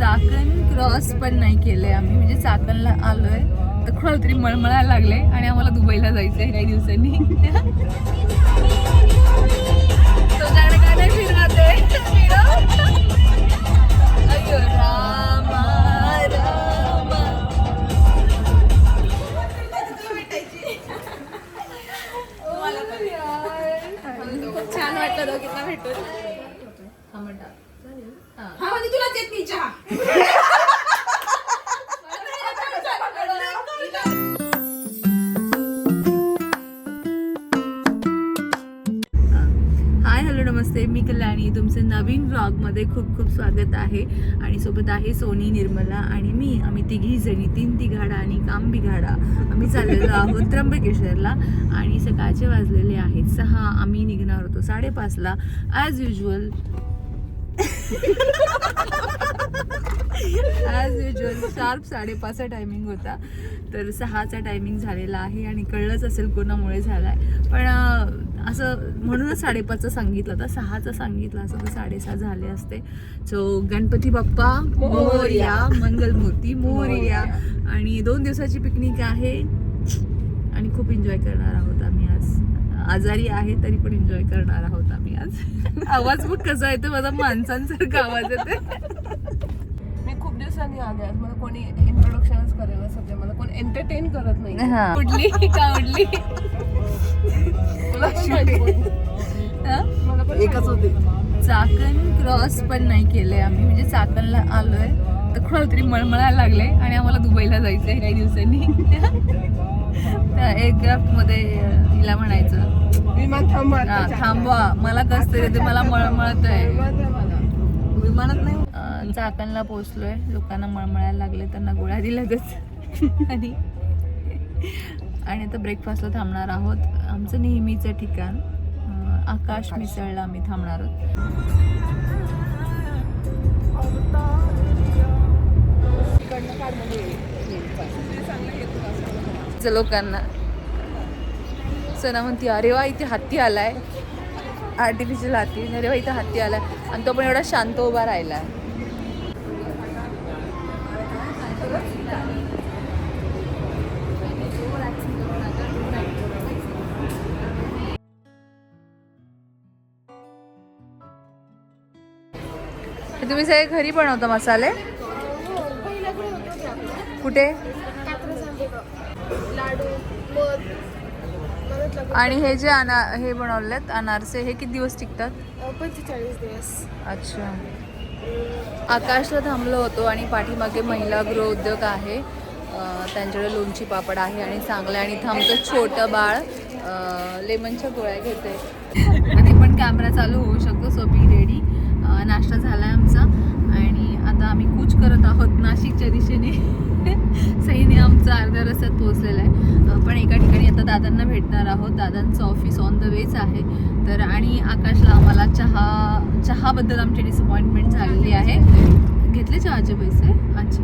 Chakan cross पण नाही केलंय आम्ही, म्हणजे चाकणला आलोय तर खरं तरी मळमळायला लागले आणि आम्हाला दुबईला जायचंय काही दिवसांनी. तुझ्याकडे काय नाही फिरवते अयो रामा रामा. छान वाटलं दोघींना भेटून. हा म्हणता हा म्हणजे तुला देत नाही चहा. हाय हॅलो नमस्ते, मी कल्याणी. तुमचं नवीन व्लॉगमध्ये खूप खूप स्वागत आहे. आणि सोबत आहे सोनी, निर्मला आणि मी. आम्ही तिघी जणी, 3 तिघाडा आणि काम बिघाडा. आम्ही चाललेलो आहोत त्र्यंबकेश्वरला आणि सकाळचे वाजलेले आहेत 6. आम्ही निघणार होतो 5:30ला ॲज युजल. शार्प 5:30चा टायमिंग होता, तर 6चा टायमिंग झालेला आहे. आणि कळलंच असेल कोणामुळे झालाय, पण असं म्हणूनच 5:30चा सांगितलं होता. 6चा सांगितलं असं तर 6:30 झाले असते. सो गणपती बाप्पा मोरया, मंगलमूर्ती मोरया. आणि 2 दिवसाची पिकनिक आहे आणि खूप एन्जॉय करणार आहोत आम्ही आज. आजारी आहे तरी पण एन्जॉय करणार आहोत आम्ही आज. आवाज बघ कसा येतो माझा, माणसांसारखा आवाज येते. मी खूप दिवसांनी आले आज. मला कोणी इंट्रोडक्शनच करेल सध्या. मला कोण एंटरटेन करत नाही. उडली का उडली एकच होते. चाकण क्रॉस पण नाही केलंय आम्ही, म्हणजे चाकणला आलोय तर खरं तरी मळमळायला लागले आणि आम्हाला दुबईला जायचंय काही दिवसांनी. एअरक्राफ्ट मध्ये हिला म्हणायचं विमान थांबवा, मला कसं तरी ते मला मळमळत आहे. विमानात नाही. चाकणला पोहोचलोय. लोकांना मळमळायला लागले, त्यांना गोळ्या दिल्यातच. आणि आता ब्रेकफास्टला थांबणार आहोत. आमचं नेहमीचं ठिकाण आकाश मिसळला आम्ही थांबणार आहोत. लोकांना सना म्हणती अरे वा इथे हत्ती आलाय, आर्टिफिशियल हत्ती. अरे वा इथे हत्ती आलाय आणि तो पण एवढा शांत उभा राहिलाय. तुम्ही सगळे घरी बनवता मसाले? कुठे? आणि हे जे हे बनवलेत अनारसे, हे किती दिवस टिकतात? 45 दिवस. अच्छा. आकाशला थांबलो होतो आणि पाठीमागे महिला गृह उद्योग आहे, त्यांच्याकडे लोणची पापड आहे आणि चांगलं. आणि इथं आमचं छोटं बाळ लेमनच्या गोळ्या घेते. आणि पण कॅमेरा चालू होऊ शकतो. So be ready. नाश्ता झाला आहे आमचा आणि आता आम्ही कूच करत आहोत नाशिकच्या दिशेने. सईने आमचा अर्ध्या रस्त्यात पोहोचलेला आहे. पण एका ठिकाणी आता दादांना भेटणार आहोत. दादांचं ऑफिस ऑन द वेच आहे. तर आणि आकाशला आम्हाला चहाबद्दल आमची डिसअपॉइंटमेंट झालेली आहे. घेतले चहाचे पैसे? अच्छा.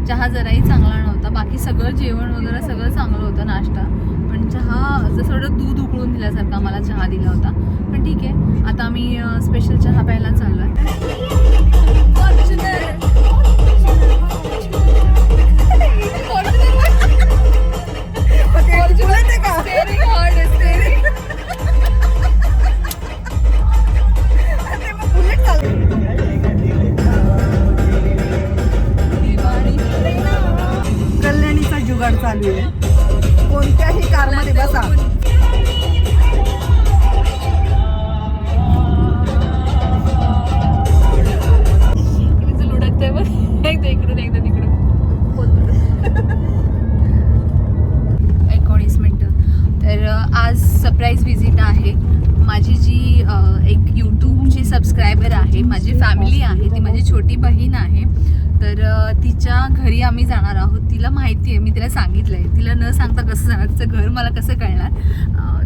चहा जराही चांगला नव्हता. बाकी सगळं जेवण वगैरे सगळं चांगलं होतं, नाश्ता. पण चहा जसं थोडं दूध उकळून दिल्यासारखा आम्हाला चहा दिला होता. पण ठीक आहे, आता आम्ही स्पेशल चहा प्यायला चाललो आहे. कल्याणीचा जुगाड चालू आहे. कोणत्याही कारमध्ये बसा. लुडकतंय बघ, एकदा इकडून एकदा तिकडून. 19 मिनिटं. तर आज सरप्राईज व्हिजिट आहे. माझी जी एक यूट्यूबची सबस्क्रायबर आहे, माझी फॅमिली आहे, ती माझी छोटी बहीण आहे. तर तिच्या घरी आम्ही जाणार आहोत. तिला माहिती आहे, मी तिला सांगितलं आहे. तिला न सांगता कसं जाणार, तिचं घर मला कसं कळणार.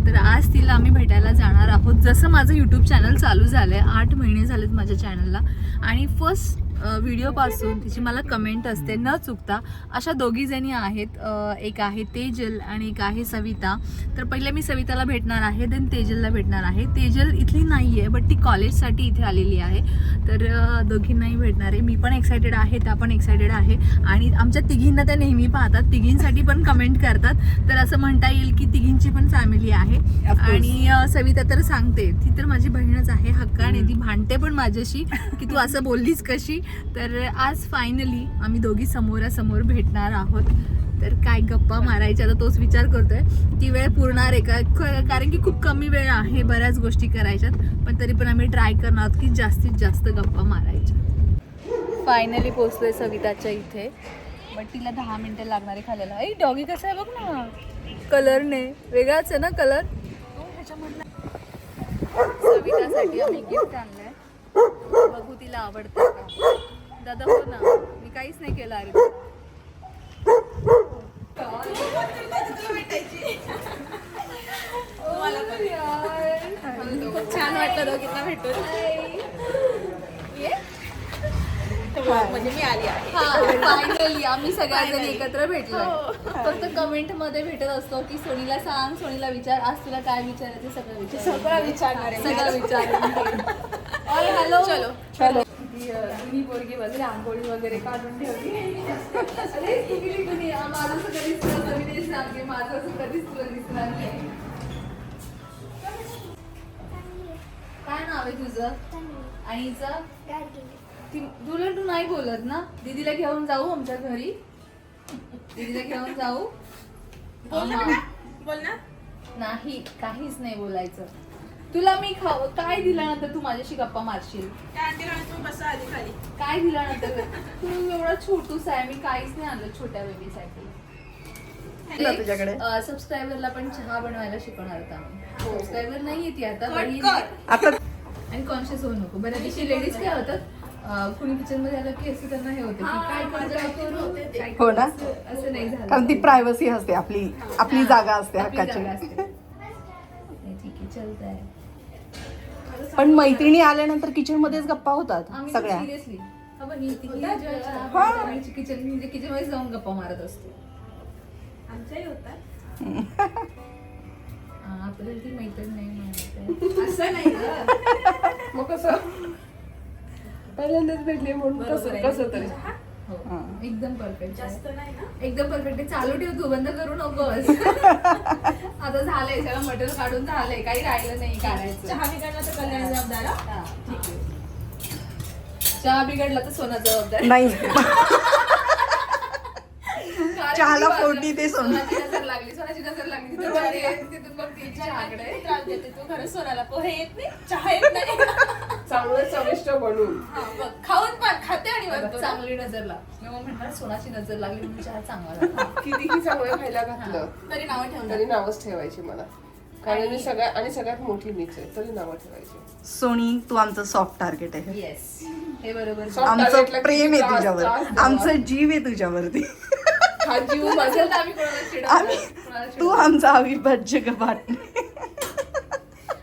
तर आज तिला आम्ही भेटायला जाणार आहोत. जसं माझं यूट्यूब चॅनल चालू झालं आहे, 8 महिने झालेत माझ्या चॅनलला. आणि फर्स्ट व्हिडिओपासून तिची मला कमेंट असते न चुकता. अशा दोघी जणी आहेत, एक आहे तेजल आणि एक आहे सविता. तर पहिले मी सविताला भेटणार आहे, देन तेजलला भेटणार आहे. तेजल इथली नाही आहे, बट ती कॉलेजसाठी इथे आलेली आहे. तर दोघींनाही भेटणार आहे. मी पण एक्सायटेड आहे, त्या पण एक्सायटेड आहे. आणि आमच्या तिघींना त्या नेहमी पाहतात, तिघींसाठी पण कमेंट करतात. तर असं म्हणता येईल की तिघींची पण फॅमिली आहे. आणि सविता तर सांगते, ती तर माझी बहीणच आहे हक्काने. ती भांडते पण माझ्याशी की तू असं बोललीस कशी. तर आज फायनली आम्ही दोघी समोरासमोर भेटणार आहोत. तर काय गप्पा मारायच्या, आता तोच विचार करतोय. ती वेळ पुरणार आहे का, कारण की खूप कमी वेळ आहे बऱ्याच गोष्टी करायच्यात. पण तरी पण आम्ही ट्राय करणार आहोत की जास्तीत जास्त गप्पा मारायच्या. फायनली पोहोचलोय सविताच्या इथे. बट तिला 10 मिनिटं लागणार आहे खाल्याला. ऐ डॉगी कसा आहे बघ ना, कलरने वेगळाच आहे ना कलर. सवितासाठी आम्ही गिफ्ट आणलंय, बघू तिला आवडतं का. दादा हो ना, मी काहीच नाही केलं. अरे खूप छान वाटलं दोघींना भेटून. म्हणजे मी आली आहे. फायनली आम्ही सगळ्याजण एकत्र भेटलो. फक्त कमेंट मध्ये भेटत असतो की सोनीला सांग, सोनीला विचार, आज तुला काय विचारायचं सगळं विचार. सगळं विचारणार आहे. सगळं विचार. हॅलो चलो चलो. जुनी पोरगी वगैरे आंघोळी वगैरे काढून ठेवली. अरे तुम्ही माझं असं कधीच तुला मी तेच सांगते, माझं असं कधीच तुला दिसणार नाही. काय नाव आहे तुझं आणि तुला तू नाही बोलत ना. दीदीला घेऊन जाऊ आमच्या घरी, दीदीला घेऊन जाऊ. बोल ना. नाही काहीच नाही बोलायचं. तुला मी काय दिल्यानंतर तू माझ्याशी गप्पा मारशील. काय दिल्यानंतर तू एवढा छोटूस आहे, मी काहीच नाही आणलं छोट्या बेबीसाठी. सबस्क्रायबरला पण चहा बनवायला शिकवणार होता आम्ही. सबस्क्रायबर नाही येते आता. आणि कॉन्शियस होऊ नको. बऱ्याच दिवशी लेडीज काय होतात, कुणी किचन मध्ये आलं की असं त्यांना हे होतं की काय करतो. हो ना, असं नाही झालं, कारण ती प्रायव्हसी असते, आपली जागा असते आपली हक्काची. जागा असते. नाही, ठीक आहे चलतंय. पण मैत्रिणी आल्यानंतर किचन मध्येच गप्पा होतात आम्ही सगळ्या. सिरियसली किचन म्हणजे किचन मध्ये जाऊन गप्पा मारत असतो. आमच्याही होतात. आपल्याला ती मैत्रीण नाही मानत. असं नाही ग. मग कसं पहिल्यांदाच भेटले म्हणून कसं तरी. हो एकदम परफेक्ट. जास्त नाही ना. एकदम परफेक्ट. चालू ठेव तू, बंद करू नकोस. आता झालंय सगळं मटेरियल काढून झालंय, काही राहिलं नाही काढायचं. चहा बिघडला तर कल्याण जबाबदार. ठीक आहे. चहा बिघडला तर सोना जबाबदार नाही. चहाला कारण फोडणी दे सोनं. सोनाची नजर लागली तिथून बघ ती चहाकडे. त्रास देते तू खरंच. सोनाला पोहे येत नाही, चहा येत नाही. चांगलं चविष्ट बनवून खाऊन पण खाते आणि बनवतो. चांगली नजर लाग. मी मग म्हणणार सोनाची नजर लागली म्हणून चहा चांगला लागला. कितीही चांगलं खायला घातलं तरी नावं ठेवून तरी नावच ठेवायची मला. कारण मी सगळ्यात मोठी मीच आहे, तरी नावं ठेवायची. सोनी, तू आमचं सॉफ्ट टार्गेट आहे. येस, हे बरोबर. Soft आमचं targetला प्रेम आहे किती तुझ्यावर, त्रास आमचं जीव आहे तुझ्यावरती. हा जीव माझा. असेल तर आम्ही कोणाला चिडवणार, कोणाला तू चिडवणार. आमचा अविभाज्य गबाट.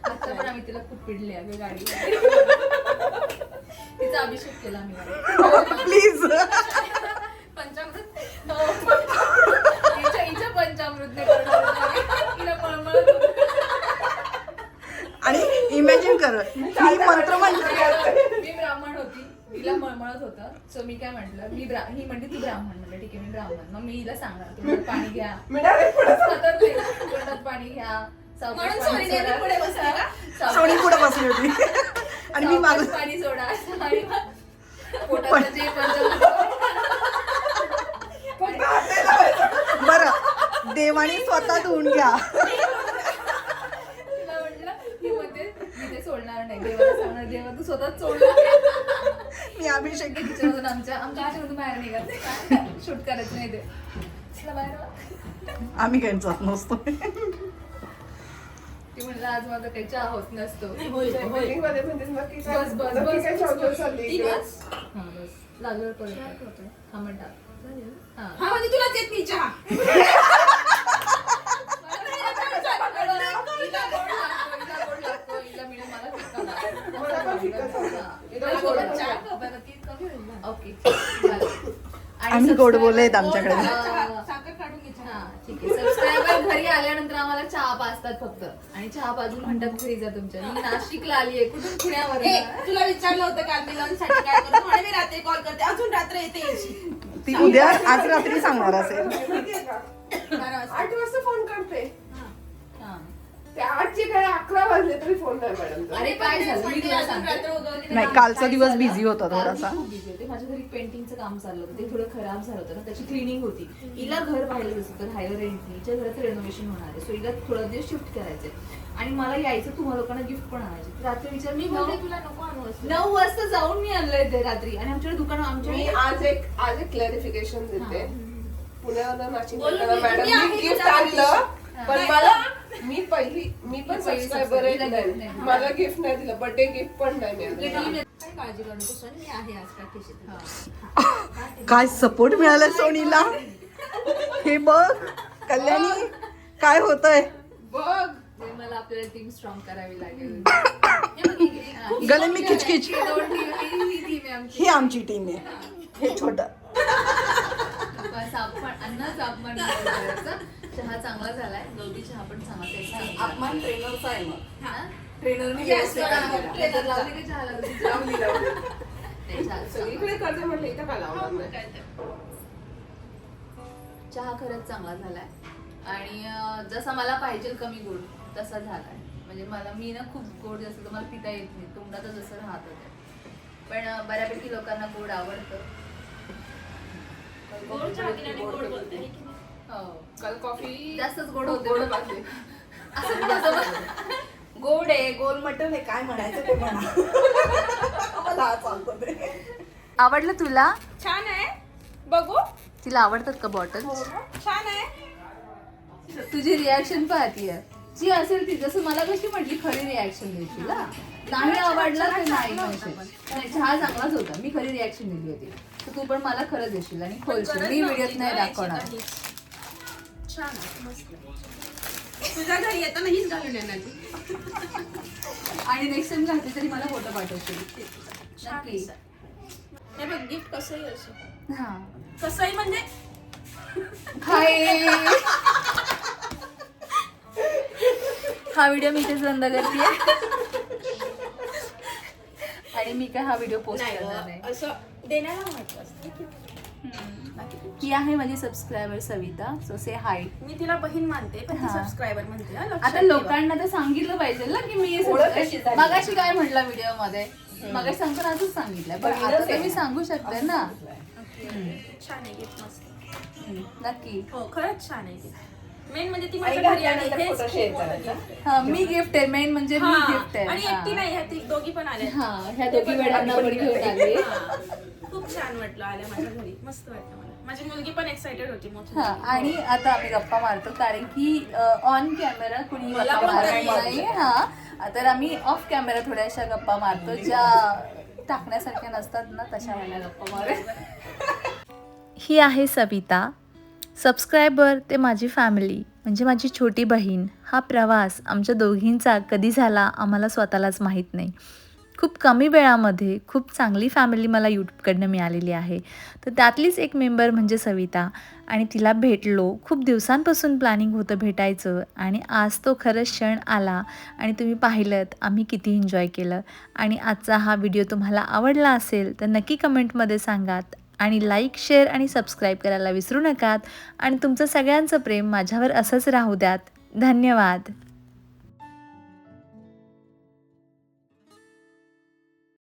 आता पण आम्ही तिला खूप पिडले अगं गाडी. तिचा अभिषेक केला आम्ही गाडी. प्लीज. पंचामृत. हिच्या पंचामृत नाही करणार आम्ही. तिला मळमळत होतं. आणि इमॅजिन कर, ही मंत्र म्हणते. मी ब्राह्मण होती, तिला मळमळत होतं. सो मी काय म्हटलं, ही म्हणते तू ब्राह्मण. म्हटलं ठीक आहे मी ब्राह्मण. मग मी हिला सांगणार तोंडात पाणी घ्या, तोंडात पाणी घ्या. म्हणून सोनीने आधी पुढे बसली का? सोनी पुढे बसली होती आणि मी मागं. पाणी सोडा आणि मग पोटातलं जे पंचामृत. बरं, देवाने स्वतः धुवून घ्या. तिला म्हटलं की म्हणते मी ते सोडणार नाही. देवाला सांगणार, देवा तू स्वतःच सोडणार. मी अभिषेक. किचनमधून आमच्या किचनमधून बाहेर निघाल, शूट करायचं नाही ते. तिला बाहेर वा. आम्ही काही जात नसतो. ती म्हणलं आज माझा काही चहा होत नसतो. Meeting मध्ये म्हणतेस नक्की काय- बस, बस, नक्की बस, काय बस, चौकशी बस. चालली ती इकडे? बस. हा बस लागलं पडत. हा म्हणता. हा. हा म्हणजे तुलाच येत नाही चहा. हिला गोड लागतो, हिला मिळून मला फिक्का लागतो. मला पण फिक्काच आवडतो. हिला गोड चहा, बरं, ती कमी ओके चालेल. आम्ही गोड बोलले आहेत आमच्याकडे. ठीक आहे. सबस्क्रायबर घरी आल्यानंतर आम्हाला चहा पाजतात फक्त आणि चहा पाजून म्हणतात घरी जा तुमच्या. मी नाशिकला आली आहे, कुठून पुण्यावर. तुला विचारलं होतं काल मी लॉन्चसाठी काय करतो म्हणे मी रात्री कॉल करते अजून रात्र येते यायची. ती उद्या आज रात्री सांगणार असेल. 8 वाजता फोन करते. हा. ते 8चे काय 11 वाजले तरी फोन नाही मॅडम. अरे काय झालं मी तुला अजून सांगते. रात्र उगवली नाही, कालचा दिवस बिझी होता काल थोडासा. मी खूप busy होते. माझ्या घरी पेंटिंगचं काम चाललं होतं, ते थोडं खराब झालं होतं ना, त्याची क्लिनिंग होती. हिला घर पाहिलं जसं तर हायर रेंटच्या घरात रेनोव्हेशन होणार आहे, सो हिला थोडा दिवस शिफ्ट करायचंय आणि मला यायचं तुम्हाला लोकांना गिफ्ट पण आणायचे. रात्री विचार मी बोलते तुला नको आणू असं. 9 वाजता जाऊन मी आणलंय ते रात्री आणि आमच्याकडे दुकान मी आमच्या आज एक क्लॅरिफिकेशन देते. पुण्याला नाशिक बोलू मॅडम मी आहे मी गिफ्ट तुझ्या आणलं पण नाही. मला मी पण पहिली सबस्क्रायबर आहे. subscriber नाही. मला गिफ्ट नाही दिलं, बर्थडे गिफ्ट पण नाही मिळालं. काही काळजी करू नको सोनी मी आहे आजकाल खिशीत. काय सपोर्ट मिळाला सोनीला. हे बघ कल्याणी काय होतंय. बघ ते मला आपल्याला टीम स्ट्रॉंग करावी लागेल. गले मी किचकिच. ही दोन team आहे, ही team आहे आमची. ही आमची टीम आहे. हे छोट बस आपण अन्नाच अपमान नाही करायचा. चहा चांगला झालाय, गौरी चहा पण चांगला टेस्ट. अपमान ट्रेनरचा आहे मग. ट्रेनरने Yes, ट्रेनर लावली की चहा लागली. नाही, चहा चांगला. सगळीकडे करते म्हटलं इथं का लावणार नाही. चहा खरंच चांगला झालाय आणि जसा मला पाहिजे कमी गोड तसा झालाय. म्हणजे मी ना खूप गोड जास्त तर मला पिता येत नाही, तोंडाचं जसं राहत होतं. पण बऱ्यापैकी लोकांना गोड आवडतं. गोड चहा पिल्याने गोड बोलते है की नाही? हो, काल कॉफी जास्तच गोड होते. गोड पाहिजे. असं कुठं असं गोड आहे गोल मटन आहे काय म्हणायचं ते म्हणा. मला हा चालतं ते. आवडलं तुला? छान आहे बघू. तिला आवडतात का बॉटल? छान आहे. तुझी रिॲक्शन पाहतीये जी असेल ती. जसं मला कशी म्हटली खरी रिॲक्शन द्यायची ना. नाही आवडला तर नाही म्हणशील. नाही, चहा चांगलाच होता, मी खरी रिॲक्शन दिली होती. तर तू पण मला खरं देशील आणि खोलशील. मी व्हिडिओत नाही दाखवणार. छान आहे मस्त. तुझ्या घरी येताना हीच घालून येणार ती. आणि नेक्स्ट टाइम घातली तरी मला फोटो पाठवशील. नक्की. हे बघ गिफ्ट कसंही असो. हा कसंही म्हणजे हाय. हा व्हिडिओ मी इथेच बंद करते आणि मी काय हा व्हिडिओ पोस्ट करणार नाही. असं देण्याला महत्व असतं. ही आहे माझी सबस्क्रायबर सविता. सो से हाय. मी तिला बहीण मानते पण ती हा. सबस्क्रायबर म्हणते हा, लक्षात आता ठेवा. लोकांना तर सांगितलं पाहिजे ना की मी ओळख कशी झाली? मगाशी काय म्हटलं व्हिडिओ मध्ये. मगाशी सांगताना असंच सांगितलं पण आता तर मी सांगू शकते ना. छान आहे गिफ्ट मस्त. नक्की. हो खरंच छान आहे गिफ्ट. मेन म्हणजे ती माझ्या घरी आली हेच खूप मोठं gift. हा मी गिफ्ट आहे मेन म्हणजे मी हा. गिफ्ट आहे. आणि एकटी नाही ह्या दोघी पण आल्या. हा ह्या दोघी वेळांना पण घेऊन आली. खूप छान वाटलं आल्या माझ्या घरी. मस्त वाटलं मला. माझी मुलगी पण एक्साइटेड होती मोठी. हा आणि आता आम्ही गप्पा मारतो कारण की ऑन कॅमेरा कुणी मला गप्पा पण मारत नाही नाही. हा तर आम्ही ऑफ कॅमेरा थोड्याशा गप्पा मारतो ज्या टाकण्यासारख्या नसतात ना तशा वेळेला गप्पा मारतो. ही आहे सविता. सबस्क्रायबर ते माझी फॅमिली म्हणजे माझी छोटी बहीण. हा प्रवास आमच्या दोघींचा कधी झाला आम्हाला स्वतःलाच माहीत नाही. खूप कमी वेळामध्ये खूप चांगली फॅमिली मला यूट्यूबकडनं मिळालेली आहे. तर त्यातलीच एक मेंबर म्हणजे सविता आणि तिला भेटलो. खूप दिवसांपासून प्लॅनिंग होतं भेटायचं आणि आज तो खरंच क्षण आला आणि तुम्ही पाहिलंत आम्ही किती एन्जॉय केलं. आणि आजचा हा व्हिडिओ तुम्हाला आवडला असेल तर नक्की कमेंटमध्ये सांगात आणि लाईक शेअर आणि सबस्क्राईब करायला विसरू नकात आणि तुमचं सगळ्यांचं प्रेम माझ्यावर असंच राहू द्यात. धन्यवाद.